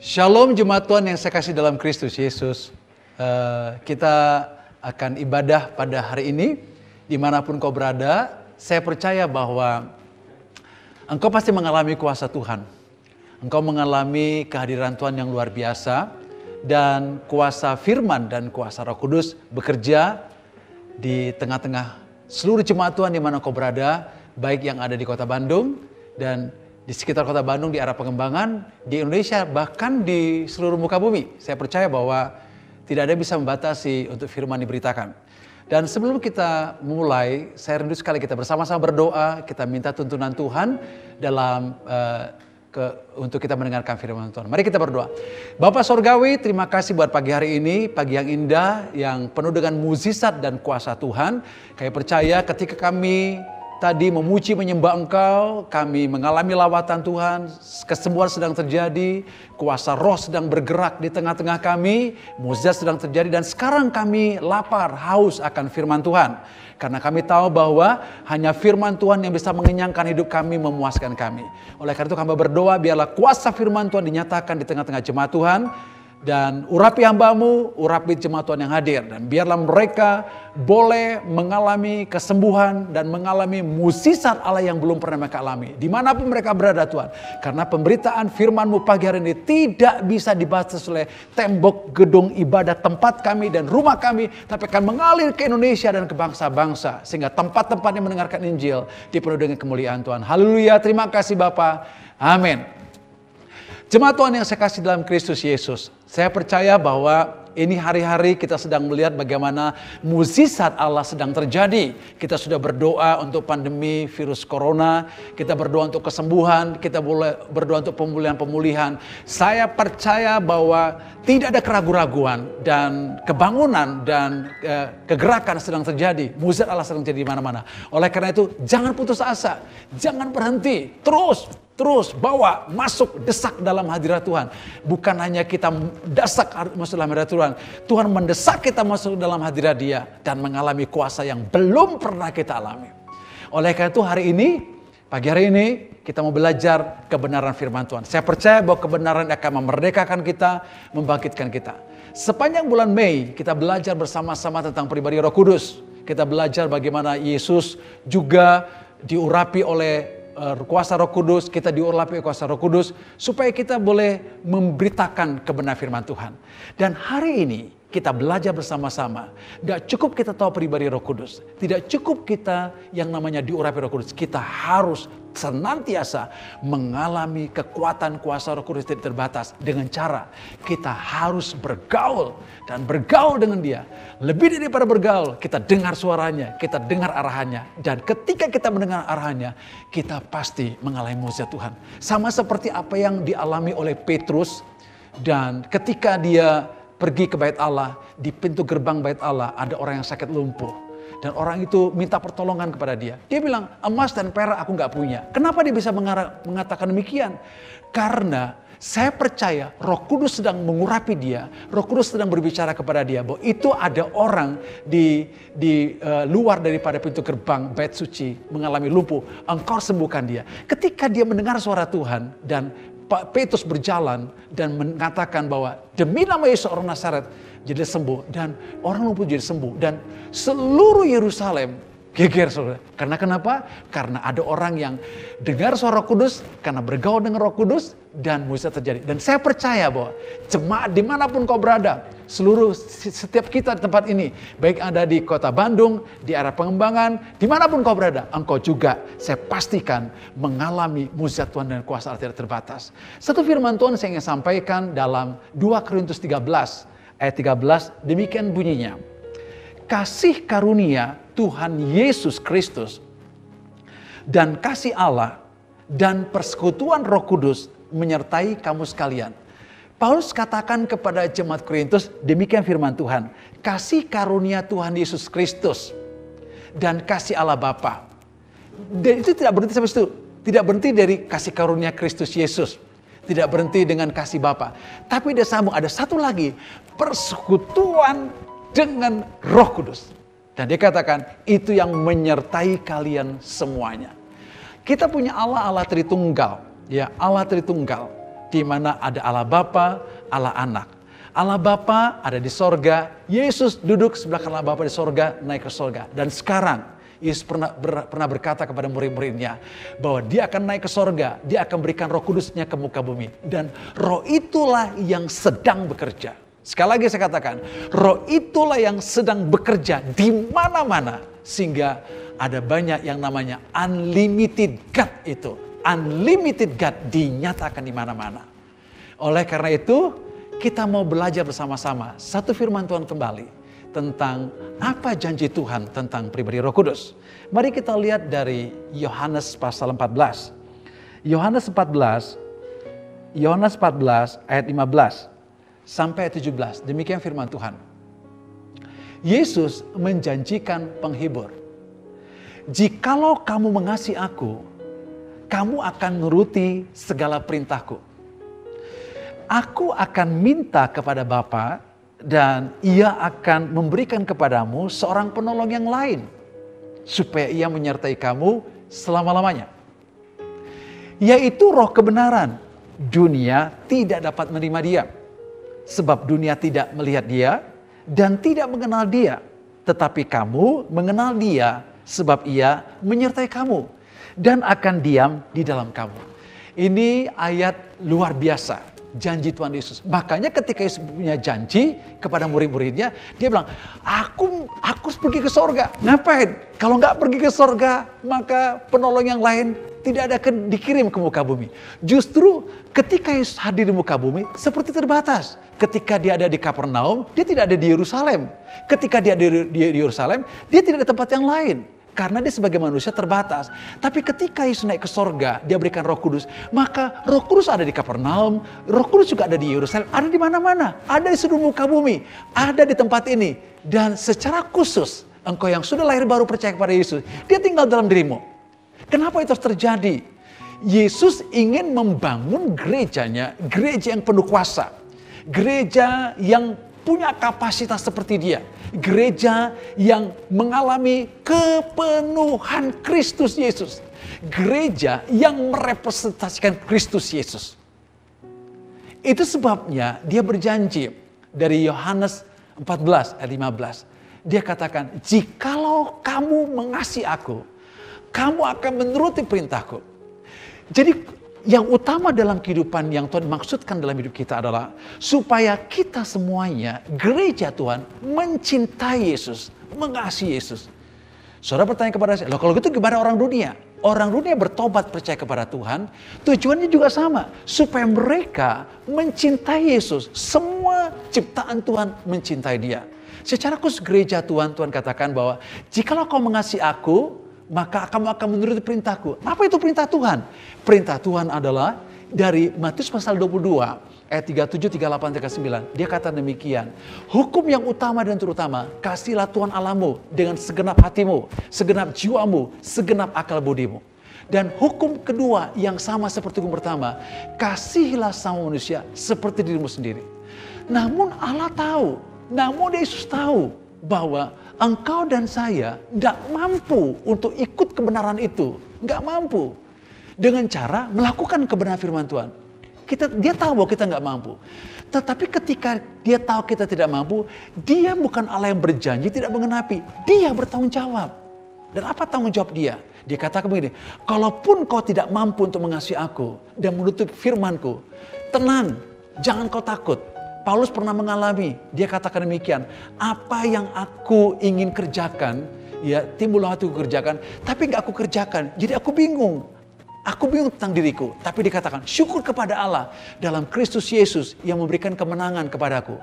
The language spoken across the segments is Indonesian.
Shalom jemaat Tuhan yang saya kasih dalam Kristus Yesus. Kita akan ibadah pada hari ini, dimanapun kau berada. Saya percaya bahwa engkau pasti mengalami kuasa Tuhan. Engkau mengalami kehadiran Tuhan yang luar biasa. Dan kuasa firman dan kuasa Roh Kudus bekerja di tengah-tengah seluruh jemaat Tuhan di mana kau berada. Baik yang ada di kota Bandung dan di sekitar kota Bandung, di arah pengembangan, di Indonesia, bahkan di seluruh muka bumi. Saya percaya bahwa tidak ada yang bisa membatasi untuk firman diberitakan. Dan sebelum kita mulai, saya rindu sekali kita bersama-sama berdoa, kita minta tuntunan Tuhan dalam untuk kita mendengarkan firman Tuhan. Mari kita berdoa. Bapa Sorgawi, terima kasih buat pagi hari ini, pagi yang indah, yang penuh dengan mukjizat dan kuasa Tuhan. Kami percaya ketika kami tadi memuji menyembah Engkau, kami mengalami lawatan Tuhan, kesembuhan sedang terjadi, kuasa roh sedang bergerak di tengah-tengah kami, mukjizat sedang terjadi dan sekarang kami lapar, haus akan firman Tuhan. Karena kami tahu bahwa hanya firman Tuhan yang bisa mengenyangkan hidup kami, memuaskan kami. Oleh karena itu kami berdoa biarlah kuasa firman Tuhan dinyatakan di tengah-tengah jemaat Tuhan. Dan urapi hambamu, urapi jemaat Tuhan yang hadir. Dan biarlah mereka boleh mengalami kesembuhan dan mengalami mukjizat Allah yang belum pernah mereka alami. Dimanapun mereka berada Tuhan. Karena pemberitaan firman-Mu pagi hari ini tidak bisa dibatas oleh tembok gedung ibadah tempat kami dan rumah kami. Tapi akan mengalir ke Indonesia dan ke bangsa-bangsa. Sehingga tempat-tempat yang mendengarkan Injil dipenuhi dengan kemuliaan Tuhan. Haleluya, terima kasih Bapa. Amin. Jemaat Tuhan yang saya kasih dalam Kristus Yesus. Saya percaya bahwa ini hari-hari kita sedang melihat bagaimana mukjizat Allah sedang terjadi. Kita sudah berdoa untuk pandemi virus corona. Kita berdoa untuk kesembuhan. Kita boleh berdoa untuk pemulihan-pemulihan. Saya percaya bahwa tidak ada keraguan-raguan dan kebangunan dan kegerakan sedang terjadi. Mukjizat Allah sedang terjadi di mana-mana. Oleh karena itu jangan putus asa. Jangan berhenti. Terus bawa, masuk, desak dalam hadirat Tuhan. Bukan hanya kita desak masuk dalam hadirat Tuhan. Tuhan mendesak kita masuk dalam hadirat Dia. Dan mengalami kuasa yang belum pernah kita alami. Oleh karena itu hari ini, pagi hari ini, kita mau belajar kebenaran firman Tuhan. Saya percaya bahwa kebenaran akan memerdekakan kita, membangkitkan kita. Sepanjang bulan Mei, kita belajar bersama-sama tentang pribadi Roh Kudus. Kita belajar bagaimana Yesus juga diurapi oleh kuasa Roh Kudus, kita diurapi kuasa Roh Kudus supaya kita boleh memberitakan kebenaran firman Tuhan. Dan hari ini kita belajar bersama-sama. Gak cukup kita tahu pribadi Roh Kudus, tidak cukup kita yang namanya diurapi Roh Kudus. Kita harus senantiasa mengalami kekuatan kuasa Roh Kudus tidak terbatas dengan cara kita harus bergaul dan bergaul dengan Dia. Lebih daripada bergaul, kita dengar suaranya, kita dengar arahannya. Dan ketika kita mendengar arahannya, kita pasti mengalami mukjizat Tuhan. Sama seperti apa yang dialami oleh Petrus dan ketika dia pergi ke bait Allah, di pintu gerbang bait Allah ada orang yang sakit lumpuh. Dan orang itu minta pertolongan kepada dia. Dia bilang, emas dan perak aku gak punya. Kenapa dia bisa mengatakan demikian? Karena saya percaya Roh Kudus sedang mengurapi dia. Roh Kudus sedang berbicara kepada dia. Bahwa itu ada orang di luar daripada pintu gerbang bait suci mengalami lumpuh. Engkau sembuhkan dia. Ketika dia mendengar suara Tuhan dan Pak Petrus berjalan dan mengatakan bahwa demi nama Yesus orang Nazaret jadi sembuh dan orang lumpuh jadi sembuh dan seluruh Yerusalem geger saudara. Karena kenapa? Karena ada orang yang dengar suara Roh Kudus, karena bergaul dengan Roh Kudus dan mukjizat terjadi. Dan saya percaya bahwa jemaat dimanapun kau berada, setiap kita di tempat ini, baik ada di kota Bandung, di arah pengembangan, dimanapun kau berada, engkau juga saya pastikan mengalami mukjizat Tuhan dan kuasa Allah tidak terbatas. Satu firman Tuhan saya ingin sampaikan dalam 2 Korintus 13 ayat 13, demikian bunyinya. Kasih karunia Tuhan Yesus Kristus dan kasih Allah dan persekutuan Roh Kudus menyertai kamu sekalian. Paulus katakan kepada jemaat Korintus, demikian firman Tuhan. Kasih karunia Tuhan Yesus Kristus dan kasih Allah Bapa. Dan itu tidak berhenti sampai situ. Tidak berhenti dari kasih karunia Kristus Yesus. Tidak berhenti dengan kasih Bapa. Tapi dia sambung, ada satu lagi. Persekutuan dengan Roh Kudus. Dan dia katakan, itu yang menyertai kalian semuanya. Kita punya Allah Tritunggal. Ya, Allah Tritunggal. di mana ada Allah Bapa, Allah Anak. Allah Bapa ada di sorga, Yesus duduk sebelah kanan Allah Bapa di sorga, naik ke sorga. Dan sekarang Yesus pernah berkata kepada murid-muridnya bahwa dia akan naik ke sorga, dia akan berikan Roh Kudusnya ke muka bumi. Dan Roh itulah yang sedang bekerja. Sekali lagi saya katakan, Roh itulah yang sedang bekerja di mana-mana. Sehingga ada banyak yang namanya unlimited God itu. Unlimited God dinyatakan di mana-mana. Oleh karena itu, kita mau belajar bersama-sama satu firman Tuhan kembali tentang apa janji Tuhan tentang pribadi Roh Kudus. Mari kita lihat dari Yohanes pasal 14. Yohanes 14 ayat 15 sampai 17. Demikian firman Tuhan. Yesus menjanjikan penghibur. Jikalau kamu mengasihi aku, kamu akan nuruti segala perintahku. Aku akan minta kepada Bapa dan ia akan memberikan kepadamu seorang penolong yang lain, supaya ia menyertai kamu selama-lamanya. Yaitu Roh kebenaran. Dunia tidak dapat menerima dia, sebab dunia tidak melihat dia dan tidak mengenal dia. Tetapi kamu mengenal dia, sebab ia menyertai kamu dan akan diam di dalam kamu. Ini ayat luar biasa. Janji Tuhan Yesus. Makanya ketika Yesus punya janji kepada murid-muridnya, dia bilang, aku harus pergi ke sorga. Ngapain? Kalau nggak pergi ke sorga, maka penolong yang lain tidak ada dikirim ke muka bumi. Justru ketika Yesus hadir di muka bumi, seperti terbatas. Ketika dia ada di Kapernaum, dia tidak ada di Yerusalem. Ketika dia ada di Yerusalem, dia tidak ada tempat yang lain. Karena dia sebagai manusia terbatas. Tapi ketika Yesus naik ke sorga, dia berikan Roh Kudus. Maka Roh Kudus ada di Kapernaum, Roh Kudus juga ada di Yerusalem, ada di mana-mana. Ada di seluruh muka bumi, ada di tempat ini. Dan secara khusus, engkau yang sudah lahir baru percaya kepada Yesus, dia tinggal dalam dirimu. Kenapa itu harus terjadi? Yesus ingin membangun gerejanya, gereja yang penuh kuasa. Gereja yang punya kapasitas seperti dia. Gereja yang mengalami kepenuhan Kristus Yesus. Gereja yang merepresentasikan Kristus Yesus. Itu sebabnya dia berjanji dari Yohanes 14 ayat 15. Dia katakan, jikalau kamu mengasihi aku, kamu akan menuruti perintahku. Jadi yang utama dalam kehidupan yang Tuhan maksudkan dalam hidup kita adalah supaya kita semuanya, gereja Tuhan, mencintai Yesus, mengasihi Yesus. Saudara bertanya kepada saya, loh kalau gitu gimana orang dunia? Orang dunia bertobat percaya kepada Tuhan, tujuannya juga sama. Supaya mereka mencintai Yesus. Semua ciptaan Tuhan mencintai dia. Secara khusus gereja Tuhan, Tuhan katakan bahwa jikalau kau mengasihi aku, maka kamu akan menuruti perintahku. Apa itu perintah Tuhan? Perintah Tuhan adalah dari Matius pasal 22 ayat 37, 38, 39. Dia kata demikian. Hukum yang utama dan terutama, kasihlah Tuhan Allahmu dengan segenap hatimu, segenap jiwamu, segenap akal budimu. Dan hukum kedua yang sama seperti hukum pertama, kasihilah sama manusia seperti dirimu sendiri. Namun Allah tahu, namun Yesus tahu bahwa engkau dan saya tidak mampu untuk ikut kebenaran itu. Nggak mampu. Dengan cara melakukan kebenaran firman Tuhan. Dia tahu bahwa kita nggak mampu. Tetapi ketika dia tahu kita tidak mampu, dia bukan Allah yang berjanji tidak mengenapi. Dia bertanggung jawab. Dan apa tanggung jawab dia? Dia katakan begini, kalaupun kau tidak mampu untuk mengasihi aku dan menutup firmanku, tenang, jangan kau takut. Paulus pernah mengalami, dia katakan demikian, apa yang aku ingin kerjakan, ya timbullah hatiku kerjakan, tapi gak aku kerjakan, jadi aku bingung. Aku bingung tentang diriku, tapi dikatakan syukur kepada Allah dalam Kristus Yesus yang memberikan kemenangan kepadaku.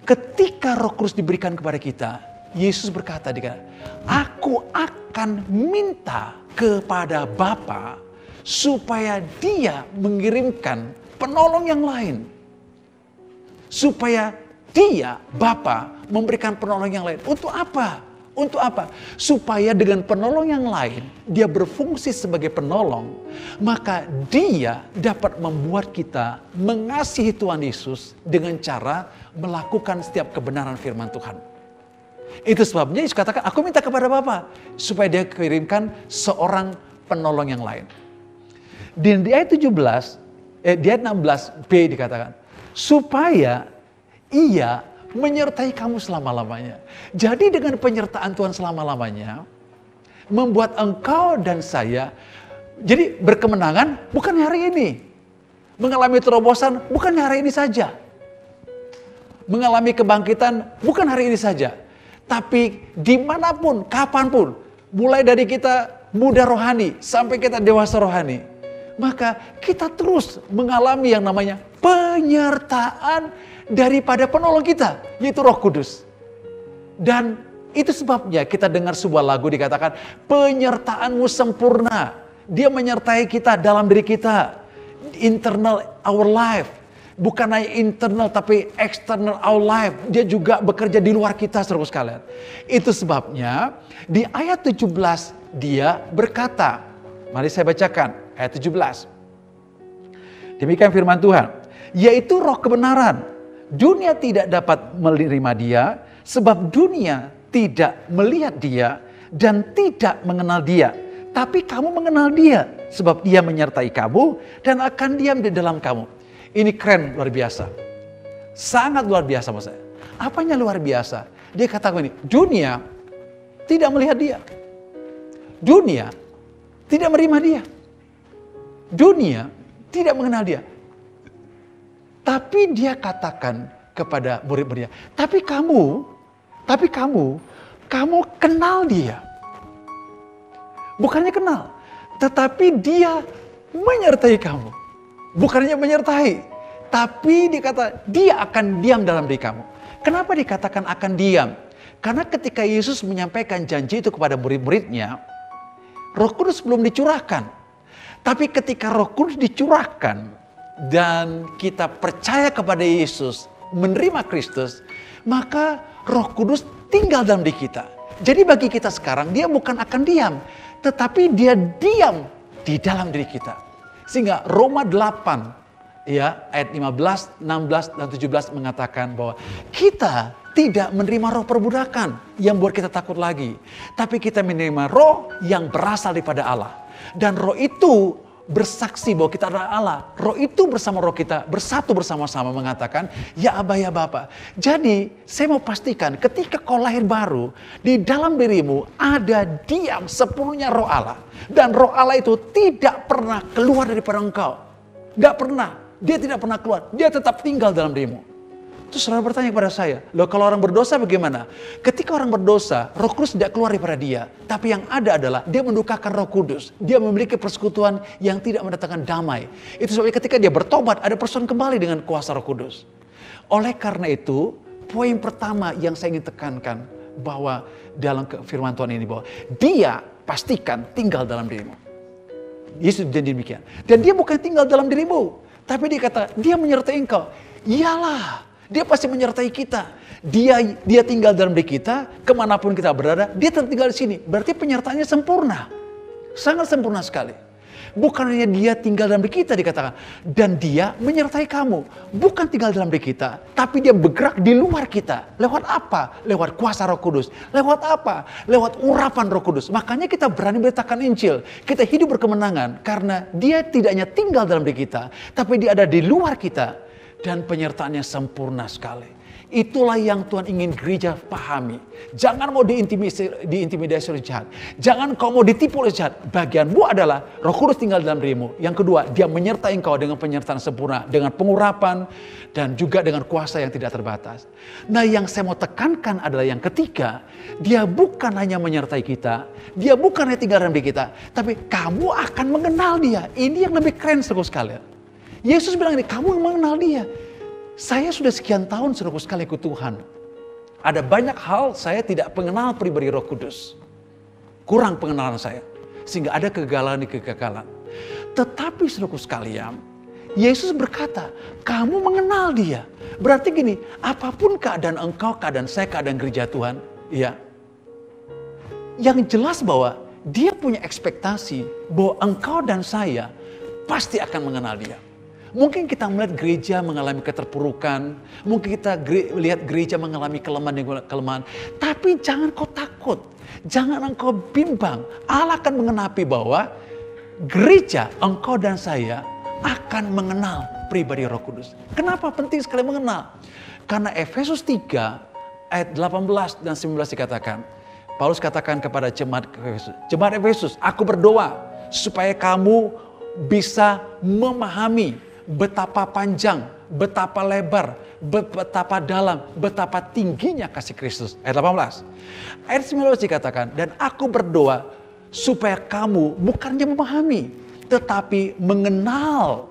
Ketika Roh Kudus diberikan kepada kita, Yesus berkata, aku akan minta kepada Bapa supaya dia mengirimkan penolong yang lain. Supaya dia, Bapa, memberikan penolong yang lain. Untuk apa? Untuk apa? Supaya dengan penolong yang lain, dia berfungsi sebagai penolong. Maka dia dapat membuat kita mengasihi Tuhan Yesus dengan cara melakukan setiap kebenaran firman Tuhan. Itu sebabnya Yesus katakan, aku minta kepada Bapa supaya dia kirimkan seorang penolong yang lain. Dan di ayat 17, di ayat 16b dikatakan, supaya ia menyertai kamu selama-lamanya. Jadi dengan penyertaan Tuhan selama-lamanya, membuat engkau dan saya jadi berkemenangan bukan hari ini. Mengalami terobosan bukan hari ini saja. Mengalami kebangkitan bukan hari ini saja. Tapi dimanapun, kapanpun, mulai dari kita muda rohani sampai kita dewasa rohani, maka kita terus mengalami yang namanya penyertaan daripada penolong kita, yaitu Roh Kudus. Dan itu sebabnya kita dengar sebuah lagu dikatakan, penyertaanmu sempurna. Dia menyertai kita dalam diri kita. Internal our life. Bukan hanya internal tapi external our life. Dia juga bekerja di luar kita, saudara sekalian. Itu sebabnya di ayat 17 dia berkata, mari saya bacakan ayat 17. Demikian firman Tuhan, yaitu roh kebenaran. Dunia tidak dapat menerima dia, sebab dunia tidak melihat dia dan tidak mengenal dia. Tapi kamu mengenal dia, sebab dia menyertai kamu dan akan diam di dalam kamu. Ini keren, luar biasa. Sangat luar biasa maksud saya. Apanya luar biasa? Dia katakan ini, dunia tidak melihat dia. Dunia tidak menerima dia. Dunia tidak mengenal dia. Tapi dia katakan kepada murid-muridnya, tapi kamu kenal dia. Bukannya kenal, tetapi dia menyertai kamu. Bukannya menyertai, tapi dikata dia akan diam dalam diri kamu. Kenapa dikatakan akan diam? Karena ketika Yesus menyampaikan janji itu kepada murid-muridnya, Roh Kudus belum dicurahkan. Tapi ketika Roh Kudus dicurahkan dan kita percaya kepada Yesus, menerima Kristus, maka Roh Kudus tinggal dalam diri kita. Jadi bagi kita sekarang dia bukan akan diam, tetapi dia diam di dalam diri kita. Sehingga Roma 8 ya ayat 15, 16 dan 17 mengatakan bahwa kita tidak menerima roh perbudakan yang buat kita takut lagi, tapi kita menerima roh yang berasal daripada Allah. Dan roh itu bersaksi bahwa kita adalah Allah. Roh itu bersama roh kita bersatu bersama-sama mengatakan, ya Aba ya Bapa. Jadi saya mau pastikan ketika kau lahir baru, di dalam dirimu ada diam sepenuhnya roh Allah. Dan roh Allah itu tidak pernah keluar daripada engkau. Gak pernah. Dia tidak pernah keluar. Dia tetap tinggal dalam dirimu. Terus saudara bertanya kepada saya, loh kalau orang berdosa bagaimana? Ketika orang berdosa, Roh Kudus tidak keluar daripada dia. Tapi yang ada adalah dia mendukakan Roh Kudus. Dia memiliki persekutuan yang tidak mendatangkan damai. Itu sebabnya ketika dia bertobat, ada persekutuan kembali dengan kuasa Roh Kudus. Oleh karena itu, poin pertama yang saya ingin tekankan bahwa dalam firman Tuhan ini bahwa dia pastikan tinggal dalam dirimu. Yesus janji demikian. Dan dia bukan tinggal dalam dirimu, tapi dia kata dia menyertai engkau. Iyalah. Dia pasti menyertai kita. Dia tinggal dalam diri kita, kemanapun kita berada, dia tinggal di sini. Berarti penyertaannya sempurna. Sangat sempurna sekali. Bukan hanya dia tinggal dalam diri kita dikatakan. Dan dia menyertai kamu. Bukan tinggal dalam diri kita, tapi dia bergerak di luar kita. Lewat apa? Lewat kuasa Roh Kudus. Lewat apa? Lewat urapan Roh Kudus. Makanya kita berani beritakan Injil. Kita hidup berkemenangan karena dia tidak hanya tinggal dalam diri kita, tapi dia ada di luar kita. Dan penyertaannya sempurna sekali. Itulah yang Tuhan ingin gereja pahami. Jangan mau diintimidasi oleh jahat. Jangan kau mau ditipu oleh jahat. Bagianmu adalah Roh Kudus tinggal dalam dirimu. Yang kedua, dia menyertai engkau dengan penyertaan sempurna. Dengan pengurapan dan juga dengan kuasa yang tidak terbatas. Nah yang saya mau tekankan adalah yang ketiga. Dia bukan hanya menyertai kita. Dia bukan hanya tinggal dalam diri kita. Tapi kamu akan mengenal dia. Ini yang lebih keren saudara sekalian. Yesus bilang ini, kamu mengenal dia. Saya sudah sekian tahun saudaraku sekali ikut Tuhan. Ada banyak hal saya tidak mengenal pribadi Roh Kudus. Kurang pengenalan saya. Sehingga ada kegagalan di kegagalan. Tetapi saudaraku sekalian, Yesus berkata, kamu mengenal dia. Berarti gini, apapun keadaan engkau, keadaan saya, keadaan gereja Tuhan. Ya, yang jelas bahwa dia punya ekspektasi bahwa engkau dan saya pasti akan mengenal dia. Mungkin kita melihat gereja mengalami keterpurukan. Mungkin kita lihat gereja mengalami kelemahan. Tapi jangan kau takut. Jangan engkau bimbang. Allah akan mengenapi bahwa gereja, engkau dan saya akan mengenal pribadi Roh Kudus. Kenapa penting sekali mengenal? Karena Efesus 3 ayat 18 dan 19 dikatakan, Paulus katakan kepada jemaat Efesus, aku berdoa supaya kamu bisa memahami betapa panjang, betapa lebar, betapa dalam, betapa tingginya kasih Kristus. Ayat 18. Ayat 19 dikatakan, dan aku berdoa supaya kamu bukannya memahami, tetapi mengenal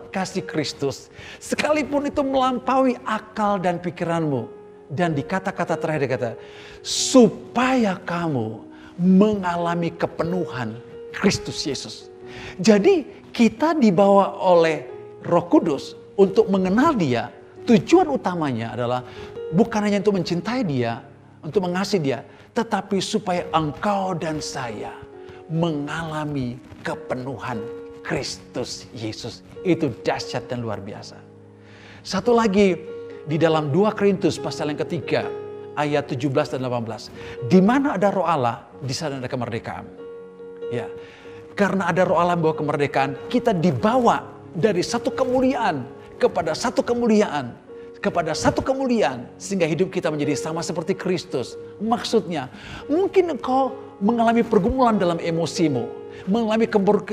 kasih Kristus. Sekalipun itu melampaui akal dan pikiranmu. Dan di kata-kata terakhir dikata, supaya kamu mengalami kepenuhan Kristus Yesus. Jadi kita dibawa oleh Roh Kudus untuk mengenal Dia. Tujuan utamanya adalah bukan hanya untuk mencintai Dia, untuk mengasihi Dia, tetapi supaya engkau dan saya mengalami kepenuhan Kristus Yesus. Itu dahsyat dan luar biasa. Satu lagi, di dalam 2 Korintus pasal yang ketiga, ayat 17 dan 18. Di mana ada Roh Allah, di sana ada kemerdekaan. Ya, karena ada Roh Allah membawa kemerdekaan, kita dibawa dari satu kemuliaan kepada satu kemuliaan, kepada satu kemuliaan, sehingga hidup kita menjadi sama seperti Kristus. Maksudnya, mungkin engkau mengalami pergumulan dalam emosimu, mengalami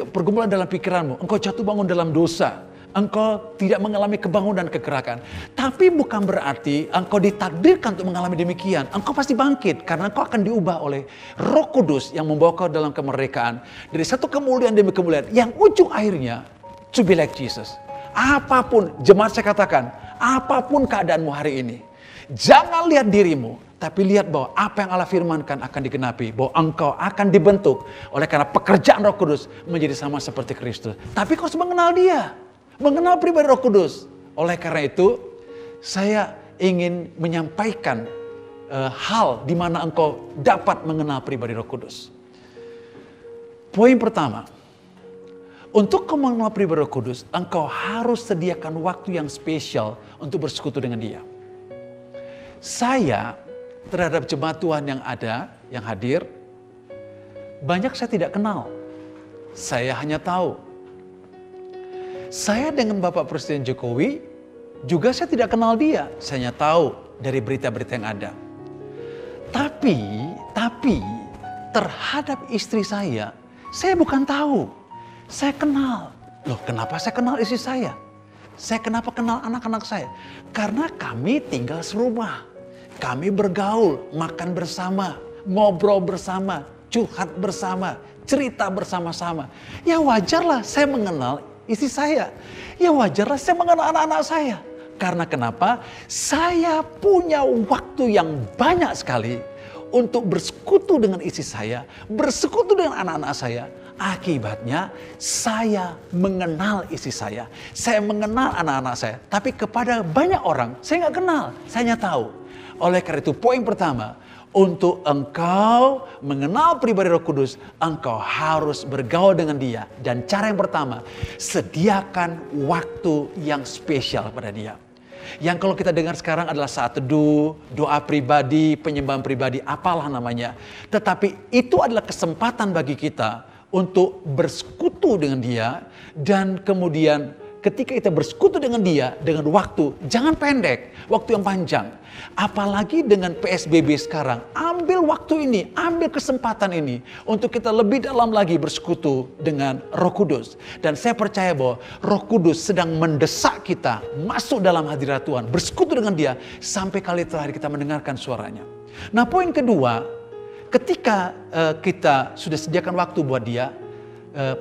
pergumulan dalam pikiranmu, engkau jatuh bangun dalam dosa, engkau tidak mengalami kebangunan dan kegerakan. Tapi bukan berarti engkau ditakdirkan untuk mengalami demikian. Engkau pasti bangkit karena engkau akan diubah oleh Roh Kudus yang membawa kau dalam kemerdekaan. Dari satu kemuliaan demi kemuliaan yang ujung akhirnya to be like Jesus. Apapun, jemaat saya katakan, apapun keadaanmu hari ini, jangan lihat dirimu, tapi lihat bahwa apa yang Allah firmankan akan digenapi. Bahwa engkau akan dibentuk oleh karena pekerjaan Roh Kudus menjadi sama seperti Kristus. Tapi kau harus mengenal Dia. Mengenal pribadi Roh Kudus. Oleh karena itu, saya ingin menyampaikan hal di mana engkau dapat mengenal pribadi Roh Kudus. Poin pertama, untuk kau mengenal pribadi Roh Kudus, engkau harus sediakan waktu yang spesial untuk bersekutu dengan Dia. Saya terhadap jemaat Tuhan yang ada, yang hadir, banyak saya tidak kenal. Saya hanya tahu. Saya dengan Bapak Presiden Jokowi juga saya tidak kenal dia. Saya hanya tahu dari berita-berita yang ada. Tapi terhadap istri saya bukan tahu. Saya kenal. Loh, kenapa saya kenal istri saya? Saya kenapa kenal anak-anak saya? Karena kami tinggal serumah. Kami bergaul, makan bersama, ngobrol bersama, curhat bersama, cerita bersama-sama. Ya wajarlah saya mengenal istri saya. Ya wajarlah saya mengenal anak-anak saya. Karena kenapa? Saya punya waktu yang banyak sekali untuk bersekutu dengan istri saya, bersekutu dengan anak-anak saya. Akibatnya saya mengenal istri saya mengenal anak-anak saya. Tapi kepada banyak orang saya nggak kenal, saya hanya tahu. Oleh karena itu poin pertama, untuk engkau mengenal pribadi Roh Kudus, engkau harus bergaul dengan Dia. Dan cara yang pertama, sediakan waktu yang spesial pada Dia. Yang kalau kita dengar sekarang adalah saat teduh, doa pribadi, penyembahan pribadi, apalah namanya. Tetapi itu adalah kesempatan bagi kita untuk bersekutu dengan Dia. Dan kemudian ketika kita bersekutu dengan Dia, dengan waktu, jangan pendek, waktu yang panjang. Apalagi dengan PSBB sekarang, ambil waktu ini, ambil kesempatan ini untuk kita lebih dalam lagi bersekutu dengan Roh Kudus. Dan saya percaya bahwa Roh Kudus sedang mendesak kita masuk dalam hadirat Tuhan, bersekutu dengan Dia sampai kali terakhir kita mendengarkan suaranya. Nah, poin kedua, ketika kita sudah sediakan waktu buat Dia,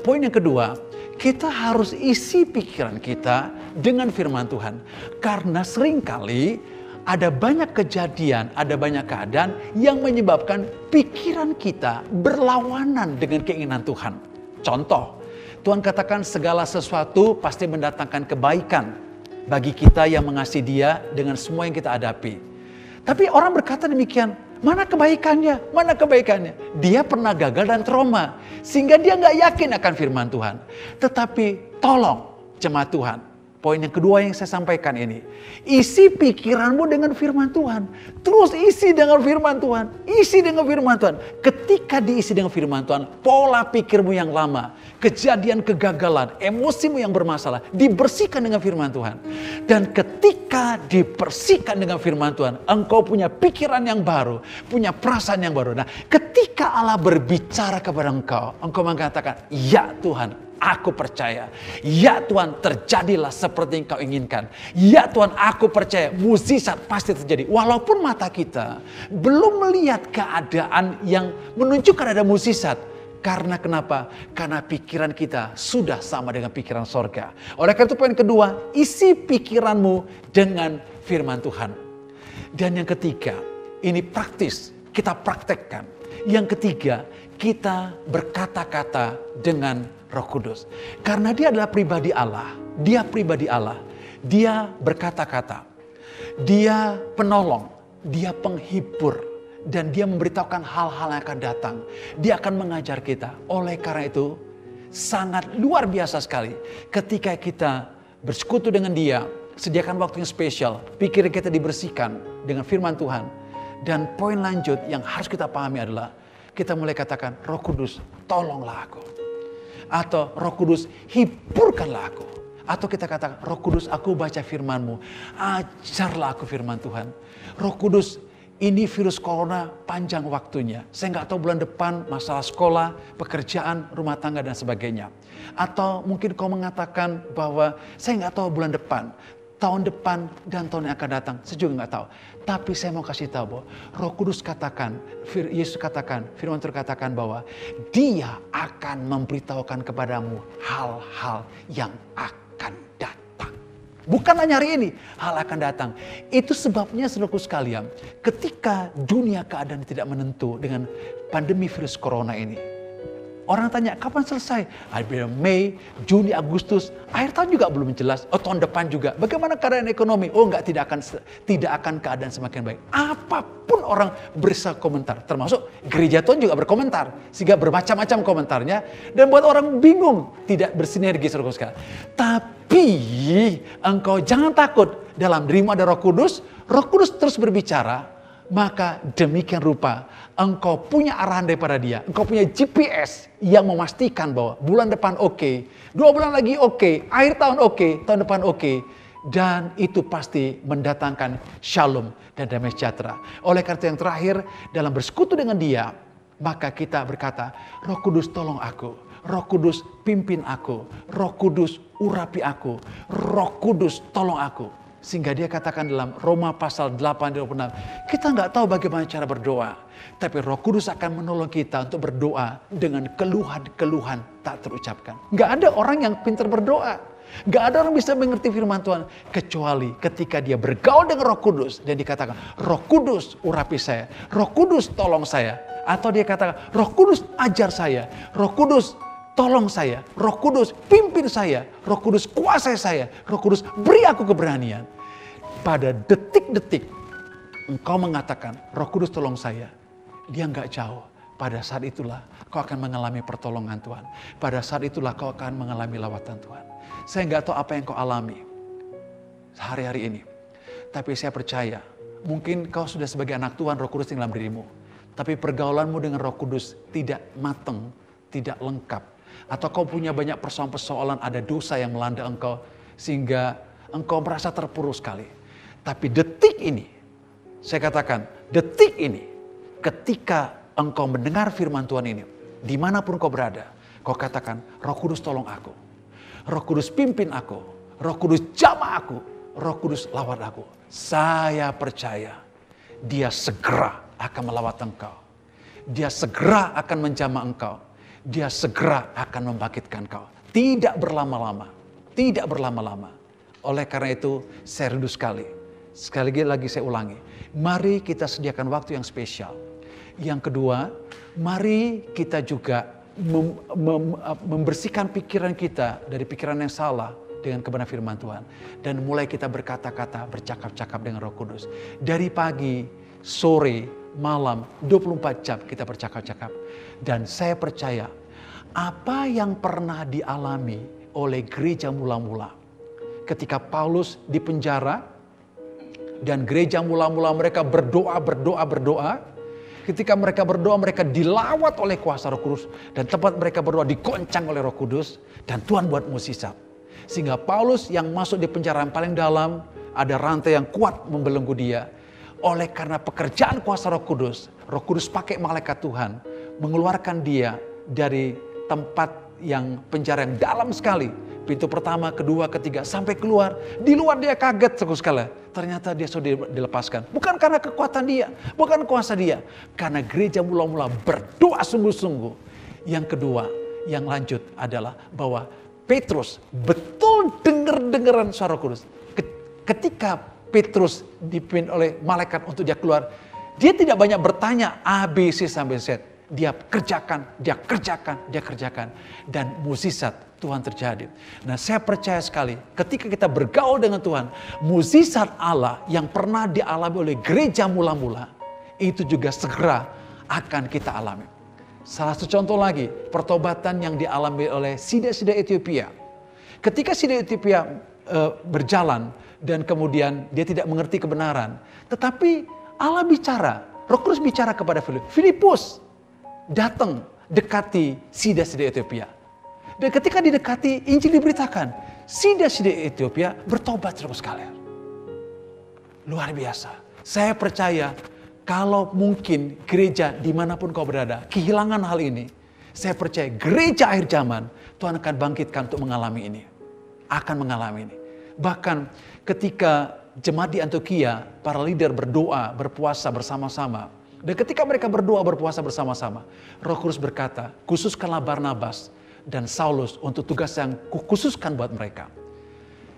poin yang kedua, kita harus isi pikiran kita dengan firman Tuhan. Karena seringkali ada banyak kejadian, ada banyak keadaan yang menyebabkan pikiran kita berlawanan dengan keinginan Tuhan. Contoh, Tuhan katakan segala sesuatu pasti mendatangkan kebaikan bagi kita yang mengasihi Dia dengan semua yang kita hadapi. Tapi orang berkata demikian, mana kebaikannya? Mana kebaikannya? Dia pernah gagal dan trauma, sehingga dia nggak yakin akan firman Tuhan. Tetapi tolong jemaat Tuhan, Poin yang kedua yang saya sampaikan ini. Isi pikiranmu dengan firman Tuhan. Terus isi dengan firman Tuhan. Isi dengan firman Tuhan. Ketika diisi dengan firman Tuhan, pola pikirmu yang lama, kejadian kegagalan, emosimu yang bermasalah, dibersihkan dengan firman Tuhan. Dan ketika dibersihkan dengan firman Tuhan, engkau punya pikiran yang baru, punya perasaan yang baru. Nah, ketika Allah berbicara kepada engkau, engkau mengatakan, ya Tuhan, aku percaya. Ya Tuhan, terjadilah seperti yang kau inginkan. Ya Tuhan, aku percaya mukjizat pasti terjadi. Walaupun mata kita belum melihat keadaan yang menunjukkan ada mukjizat. Karena kenapa? Karena pikiran kita sudah sama dengan pikiran sorga. Oleh karena itu poin kedua, isi pikiranmu dengan firman Tuhan. Dan yang ketiga, ini praktis, kita praktekkan. Yang ketiga, kita berkata-kata dengan Roh Kudus. Karena dia adalah pribadi Allah. Dia pribadi Allah. Dia berkata-kata. Dia penolong. Dia penghibur. Dan dia memberitahukan hal-hal yang akan datang. Dia akan mengajar kita. Oleh karena itu, sangat luar biasa sekali. Ketika kita bersekutu dengan dia, sediakan waktu yang spesial. Pikiran kita dibersihkan dengan firman Tuhan. Dan poin lanjut yang harus kita pahami adalah, kita mulai katakan, Roh Kudus, tolonglah aku. Atau Roh Kudus, hiburkanlah aku. Atau kita katakan, Roh Kudus, aku baca firman-Mu. Ajarlah aku firman Tuhan. Roh Kudus, ini virus corona panjang waktunya. Saya nggak tahu bulan depan masalah sekolah, pekerjaan, rumah tangga dan sebagainya. Atau mungkin kau mengatakan bahwa saya nggak tahu bulan depan, tahun depan dan tahun yang akan datang. Saya juga nggak tahu. Tapi saya mau kasih tahu bahwa Roh Kudus katakan, Yesus katakan, firman Tuhan katakan bahwa Dia akan memberitahukan kepadamu hal-hal yang akan datang. Bukan hanya hari ini, hal akan datang. Itu sebabnya saudaraku sekalian, ketika dunia keadaan tidak menentu dengan pandemi virus corona ini, orang tanya, kapan selesai? Ada Mei, Juni, Agustus, akhir tahun juga belum jelas. Oh, tahun depan juga. Bagaimana keadaan ekonomi? Oh, enggak, tidak akan keadaan semakin baik. Apapun orang berusaha komentar, termasuk gereja Tuhan juga berkomentar, sehingga bermacam-macam komentarnya dan buat orang bingung, tidak bersinergi saudara sekalian. Tapi engkau jangan takut, dalam dirimu ada Roh Kudus terus berbicara. Maka demikian rupa engkau punya arahan daripada Dia. Engkau punya GPS yang memastikan bahwa bulan depan oke, 2 bulan lagi oke, akhir tahun oke, tahun depan oke. Dan itu pasti mendatangkan shalom dan damai sejahtera. Oleh karena itu yang terakhir, dalam bersekutu dengan Dia, maka kita berkata, Roh Kudus tolong aku. Roh Kudus pimpin aku. Roh Kudus urapi aku. Roh Kudus tolong aku. Sehingga dia katakan dalam Roma pasal 8:26, kita nggak tahu bagaimana cara berdoa. Tapi Roh Kudus akan menolong kita untuk berdoa dengan keluhan-keluhan tak terucapkan. Nggak ada orang yang pintar berdoa. Nggak ada orang bisa mengerti firman Tuhan. Kecuali ketika dia bergaul dengan Roh Kudus. Dan dikatakan, Roh Kudus urapi saya. Roh Kudus tolong saya. Atau dia katakan, Roh Kudus ajar saya. Roh Kudus tolong saya. Roh Kudus pimpin saya. Roh Kudus kuasai saya. Roh Kudus beri aku keberanian. Pada detik-detik engkau mengatakan, Roh Kudus tolong saya. Dia nggak jauh. Pada saat itulah kau akan mengalami pertolongan Tuhan. Pada saat itulah kau akan mengalami lawatan Tuhan. Saya nggak tahu apa yang kau alami hari-hari ini. Tapi saya percaya, mungkin kau sudah sebagai anak Tuhan, Roh Kudus dalam dirimu. Tapi pergaulanmu dengan Roh Kudus tidak matang, tidak lengkap. Atau kau punya banyak persoalan-persoalan, ada dosa yang melanda engkau. Sehingga engkau merasa terpuruk sekali. Tapi detik ini, saya katakan, detik ini, ketika engkau mendengar firman Tuhan ini, dimanapun kau berada, kau katakan, Roh Kudus tolong aku. Roh Kudus pimpin aku. Roh Kudus jamah aku. Roh Kudus lawat aku. Saya percaya, Dia segera akan melawat engkau. Dia segera akan menjamah engkau. Dia segera akan membangkitkan engkau. Tidak berlama-lama. Tidak berlama-lama. Oleh karena itu, saya rindu sekali. Sekali lagi saya ulangi. Mari kita sediakan waktu yang spesial. Yang kedua, mari kita juga membersihkan pikiran kita dari pikiran yang salah dengan kebenaran firman Tuhan. Dan mulai kita berkata-kata, bercakap-cakap dengan Roh Kudus. Dari pagi, sore, malam, 24 jam kita bercakap-cakap. Dan saya percaya, apa yang pernah dialami oleh gereja mula-mula, ketika Paulus di penjara dan gereja mula-mula mereka berdoa. Ketika mereka berdoa, mereka dilawat oleh kuasa Roh Kudus. Dan tempat mereka berdoa digoncang oleh Roh Kudus. Dan Tuhan buat mukjizat. Sehingga Paulus yang masuk di penjara yang paling dalam, ada rantai yang kuat membelenggu dia. Oleh karena pekerjaan kuasa Roh Kudus pakai malaikat Tuhan. Mengeluarkan dia dari tempat yang penjara yang dalam sekali. Pintu pertama, kedua, ketiga, sampai keluar. Di luar dia kaget sekali. Ternyata dia sudah dilepaskan. Bukan karena kekuatan dia, bukan kuasa dia. Karena gereja mula-mula berdoa sungguh-sungguh. Yang kedua, yang lanjut adalah bahwa Petrus betul dengar-dengaran suara Kudus. Ketika Petrus dipimpin oleh malaikat untuk dia keluar, dia tidak banyak bertanya A, B, C sampai Z. Dia kerjakan. Dan mukjizat Tuhan terjadi. Nah, saya percaya sekali ketika kita bergaul dengan Tuhan, mukjizat Allah yang pernah dialami oleh gereja mula-mula, itu juga segera akan kita alami. Salah satu contoh lagi, pertobatan yang dialami oleh Sida-Sida Ethiopia. Ketika Sida Ethiopia berjalan dan kemudian dia tidak mengerti kebenaran, tetapi Allah bicara, Roh Kudus bicara kepada Filipus, datang dekati Sida-Sida Ethiopia. Dan ketika didekati, Injil diberitakan. Sida-Sida Ethiopia bertobat terus sekalian. Luar biasa. Saya percaya kalau mungkin gereja dimanapun kau berada, kehilangan hal ini. Saya percaya gereja akhir zaman, Tuhan akan bangkitkan untuk mengalami ini. Akan mengalami ini. Bahkan ketika jemaat di Antioquia, para leader berdoa, berpuasa bersama-sama. Dan ketika mereka berdoa, berpuasa bersama-sama, Roh Kudus berkata, khususkanlah Barnabas dan Saulus untuk tugas yang kukhususkan buat mereka.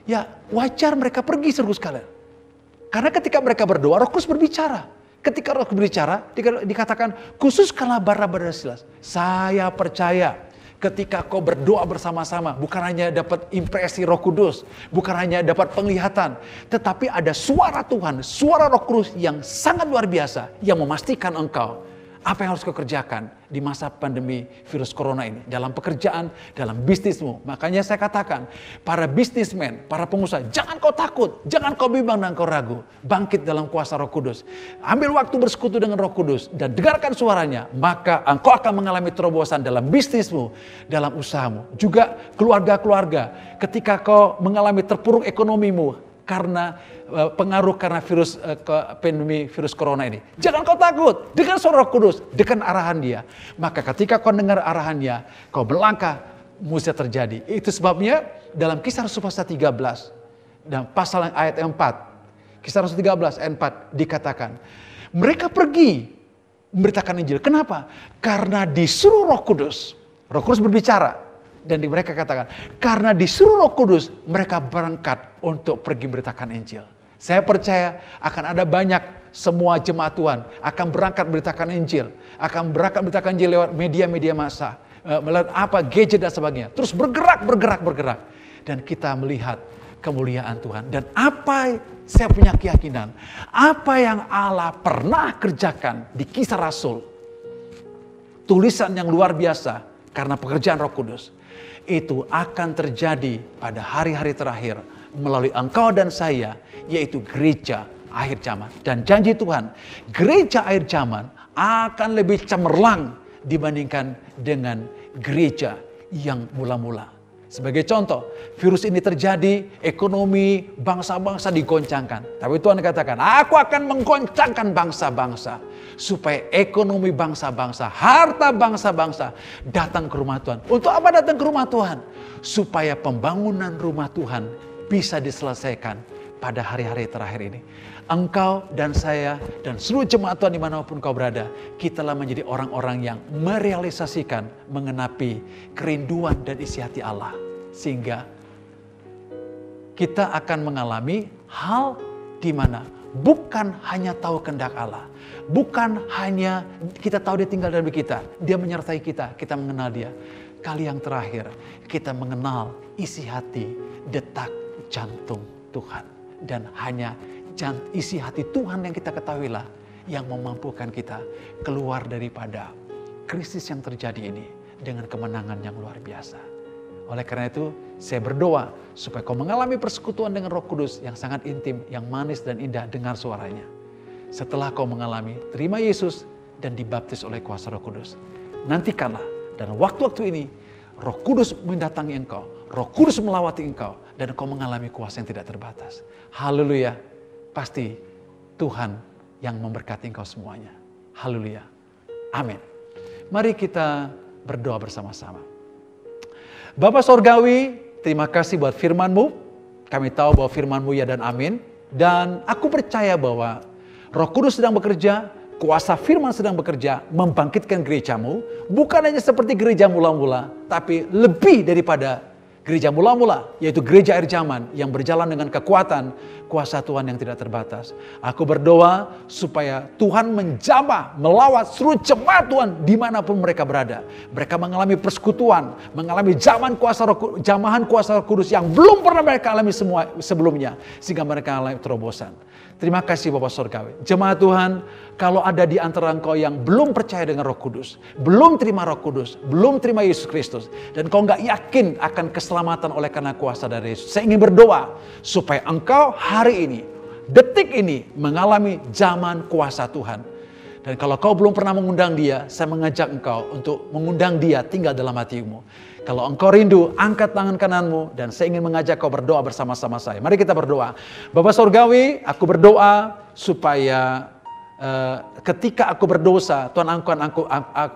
Ya, wajar mereka pergi seru sekalian. Karena ketika mereka berdoa, Roh Kudus berbicara. Ketika Roh Kudus berbicara, dikatakan, khususkanlah Barnabas dan Silas. Saya percaya ketika kau berdoa bersama-sama, bukan hanya dapat impresi Roh Kudus, bukan hanya dapat penglihatan, tetapi ada suara Tuhan, suara Roh Kudus yang sangat luar biasa, yang memastikan engkau apa yang harus kau kerjakan di masa pandemi virus corona ini. Dalam pekerjaan, dalam bisnismu. Makanya saya katakan, para bisnismen, para pengusaha, jangan kau takut, jangan kau bimbang dan kau ragu. Bangkit dalam kuasa Roh Kudus. Ambil waktu bersekutu dengan Roh Kudus dan dengarkan suaranya. Maka engkau akan mengalami terobosan dalam bisnismu, dalam usahamu. Juga keluarga-keluarga. Ketika kau mengalami terpuruk ekonomimu, karena pengaruh karena pandemi virus corona ini. Jangan kau takut, dengan suara Roh Kudus, dengan arahan dia. Maka ketika kau dengar arahannya, kau melangkah, mukjizat terjadi. Itu sebabnya dalam Kisah Rasul pasal 13, dan pasal ayat 4, Kisah Rasul 13 ayat 4 dikatakan, mereka pergi memberitakan Injil. Kenapa? Karena disuruh Roh Kudus berbicara. Dan mereka katakan, karena disuruh Roh Kudus, mereka berangkat untuk pergi beritakan Injil. Saya percaya akan ada banyak semua jemaat Tuhan akan berangkat beritakan Injil. Akan berangkat beritakan Injil lewat media-media massa. Melihat gadget dan sebagainya. Terus bergerak. Dan kita melihat kemuliaan Tuhan. Dan saya punya keyakinan, apa yang Allah pernah kerjakan di Kisah Rasul, tulisan yang luar biasa karena pekerjaan Roh Kudus, itu akan terjadi pada hari-hari terakhir melalui engkau dan saya, yaitu gereja akhir zaman. Dan janji Tuhan, gereja akhir zaman akan lebih cemerlang dibandingkan dengan gereja yang mula-mula. Sebagai contoh, virus ini terjadi, ekonomi bangsa-bangsa digoncangkan. Tapi Tuhan katakan, aku akan menggoncangkan bangsa-bangsa. Supaya ekonomi bangsa-bangsa, harta bangsa-bangsa datang ke rumah Tuhan. Untuk apa datang ke rumah Tuhan? Supaya pembangunan rumah Tuhan bisa diselesaikan pada hari-hari terakhir ini. Engkau dan saya dan seluruh jemaat Tuhan dimanapun kau berada, kita telah menjadi orang-orang yang merealisasikan, mengenapi kerinduan dan isi hati Allah. Sehingga kita akan mengalami hal di mana bukan hanya tahu kehendak Allah. Bukan hanya kita tahu dia tinggal dalam kita. Dia menyertai kita, kita mengenal dia. Kali yang terakhir, kita mengenal isi hati, detak jantung Tuhan. Dan hanya isi hati Tuhan yang kita ketahuilah yang memampukan kita keluar daripada krisis yang terjadi ini dengan kemenangan yang luar biasa. Oleh karena itu, saya berdoa supaya kau mengalami persekutuan dengan Roh Kudus yang sangat intim, yang manis dan indah dengar suaranya. Setelah kau mengalami, terima Yesus dan dibaptis oleh kuasa Roh Kudus. Nantikanlah dan waktu-waktu ini Roh Kudus mendatangi engkau, Roh Kudus melawati engkau, dan engkau mengalami kuasa yang tidak terbatas. Haleluya, pasti Tuhan yang memberkati engkau semuanya. Haleluya, amin. Mari kita berdoa bersama-sama. Bapa Sorgawi, terima kasih buat firman-Mu. Kami tahu bahwa firman-Mu ya dan amin. Dan aku percaya bahwa Roh Kudus sedang bekerja, kuasa firman sedang bekerja, membangkitkan gereja-Mu. Bukan hanya seperti gereja mula-mula, tapi lebih daripada gereja mula-mula, yaitu gereja akhir zaman yang berjalan dengan kekuatan kuasa Tuhan yang tidak terbatas. Aku berdoa supaya Tuhan menjamah, melawat seluruh jemaat Tuhan dimanapun mereka berada. Mereka mengalami persekutuan, mengalami jamahan kuasa Roh Kudus yang belum pernah mereka alami semua sebelumnya, sehingga mereka alami terobosan. Terima kasih Bapak Surgawi. Jemaat Tuhan, kalau ada di antara engkau yang belum percaya dengan Roh Kudus, belum terima Roh Kudus, belum terima Yesus Kristus, dan kau nggak yakin akan keselamatan oleh karena kuasa dari Yesus, saya ingin berdoa supaya engkau hari ini, detik ini mengalami zaman kuasa Tuhan. Dan kalau kau belum pernah mengundang dia, saya mengajak engkau untuk mengundang dia tinggal dalam hatimu. Kalau engkau rindu, angkat tangan kananmu dan saya ingin mengajak kau berdoa bersama-sama saya. Mari kita berdoa. Bapa Sorgawi, aku berdoa supaya ketika aku berdosa, Tuhan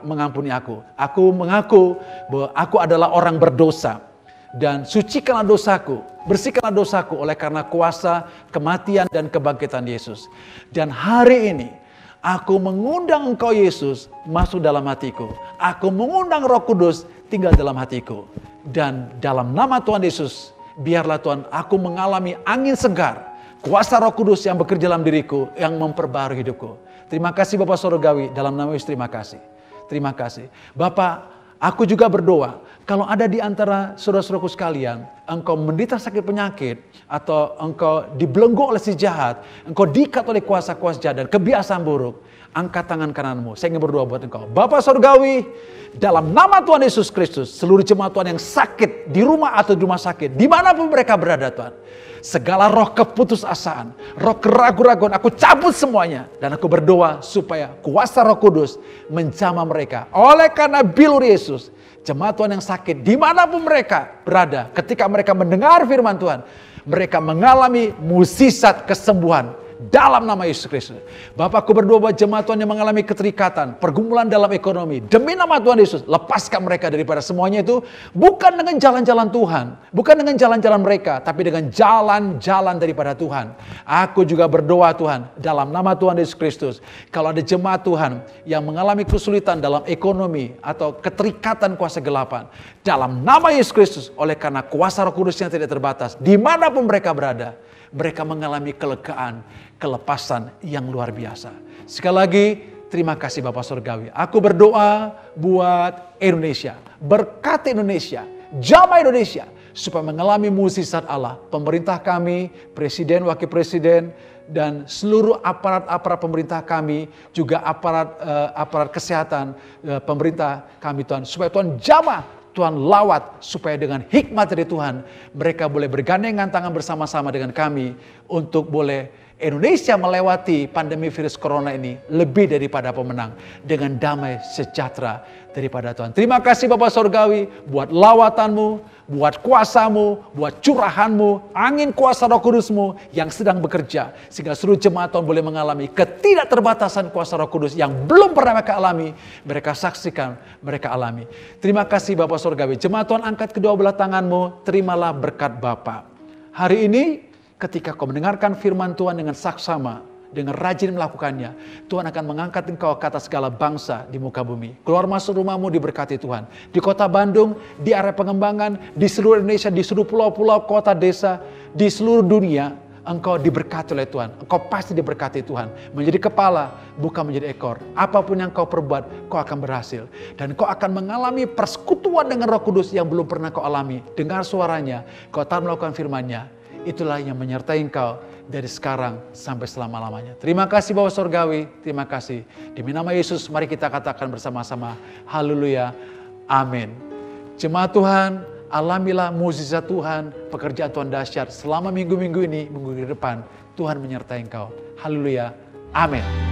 mengampuni aku. Aku mengaku bahwa aku adalah orang berdosa. Dan sucikanlah dosaku, bersihkanlah dosaku oleh karena kuasa kematian dan kebangkitan Yesus. Dan hari ini, aku mengundang engkau Yesus masuk dalam hatiku. Aku mengundang Roh Kudus tinggal dalam hatiku. Dan dalam nama Tuhan Yesus, biarlah Tuhan aku mengalami angin segar. Kuasa Roh Kudus yang bekerja dalam diriku, yang memperbarui hidupku. Terima kasih Bapak Sorgawi, dalam nama Yesus terima kasih. Terima kasih. Bapak, aku juga berdoa, kalau ada di antara saudara-saudaraku sekalian, engkau menderita sakit penyakit, atau engkau dibelenggu oleh si jahat, engkau diikat oleh kuasa-kuasa jahat dan kebiasaan buruk, angkat tangan kananmu. Saya ingin berdoa buat engkau. Bapak Sorgawi, dalam nama Tuhan Yesus Kristus, seluruh jemaat Tuhan yang sakit di rumah atau di rumah sakit, dimanapun mereka berada Tuhan, segala roh keputusasaan, roh keraguan-raguan, aku cabut semuanya. Dan aku berdoa supaya kuasa Roh Kudus menjamah mereka. Oleh karena bilur Yesus, jemaat Tuhan yang sakit, dimanapun mereka berada, ketika mereka mendengar firman Tuhan, mereka mengalami mukjizat kesembuhan dalam nama Yesus Kristus. Bapak, aku berdoa buat jemaat Tuhan yang mengalami keterikatan, pergumulan dalam ekonomi. Demi nama Tuhan Yesus, lepaskan mereka daripada semuanya itu. Bukan dengan jalan-jalan Tuhan, bukan dengan jalan-jalan mereka, tapi dengan jalan-jalan daripada Tuhan. Aku juga berdoa Tuhan, dalam nama Tuhan Yesus Kristus. Kalau ada jemaat Tuhan yang mengalami kesulitan dalam ekonomi atau keterikatan kuasa gelapan, dalam nama Yesus Kristus, oleh karena kuasa Roh Kudus yang tidak terbatas, dimanapun mereka berada, mereka mengalami kelegaan, kelepasan yang luar biasa. Sekali lagi, terima kasih Bapak Surgawi. Aku berdoa buat Indonesia. Berkati Indonesia, jamah Indonesia, supaya mengalami mukjizat Allah. Pemerintah kami, Presiden, Wakil Presiden, dan seluruh aparat-aparat pemerintah kami, juga aparat kesehatan pemerintah kami Tuhan. Supaya Tuhan jamah, Tuhan lawat, supaya dengan hikmat dari Tuhan, mereka boleh bergandengan tangan bersama-sama dengan kami untuk boleh Indonesia melewati pandemi virus corona ini lebih daripada pemenang, dengan damai sejahtera daripada Tuhan. Terima kasih Bapak Sorgawi buat lawatanmu, buat kuasamu, buat curahanmu, angin kuasa Roh Kudusmu yang sedang bekerja, sehingga seluruh jemaat Tuhan boleh mengalami ketidakterbatasan kuasa Roh Kudus yang belum pernah mereka alami, mereka saksikan, mereka alami. Terima kasih Bapak Sorgawi. Jemaat Tuhan, angkat kedua belah tanganmu, terimalah berkat Bapa. Hari ini ketika kau mendengarkan firman Tuhan dengan saksama, dengan rajin melakukannya, Tuhan akan mengangkat engkau ke atas segala bangsa di muka bumi. Keluar masuk rumahmu diberkati Tuhan. Di kota Bandung, di area pengembangan, di seluruh Indonesia, di seluruh pulau-pulau, kota, desa, di seluruh dunia, engkau diberkati oleh Tuhan. Engkau pasti diberkati Tuhan. Menjadi kepala, bukan menjadi ekor. Apapun yang kau perbuat, kau akan berhasil. Dan kau akan mengalami persekutuan dengan Roh Kudus yang belum pernah kau alami. Dengar suaranya, kau tahu melakukan firman-Nya. Itulah yang menyertai engkau dari sekarang sampai selama-lamanya. Terima kasih Bapak Sorgawi, terima kasih. Demi nama Yesus, mari kita katakan bersama-sama, haleluya, amin. Jemaat Tuhan, alamilah mukjizat Tuhan, pekerjaan Tuhan dahsyat selama minggu-minggu ini, minggu ke depan. Tuhan menyertai engkau. Haleluya. Amin.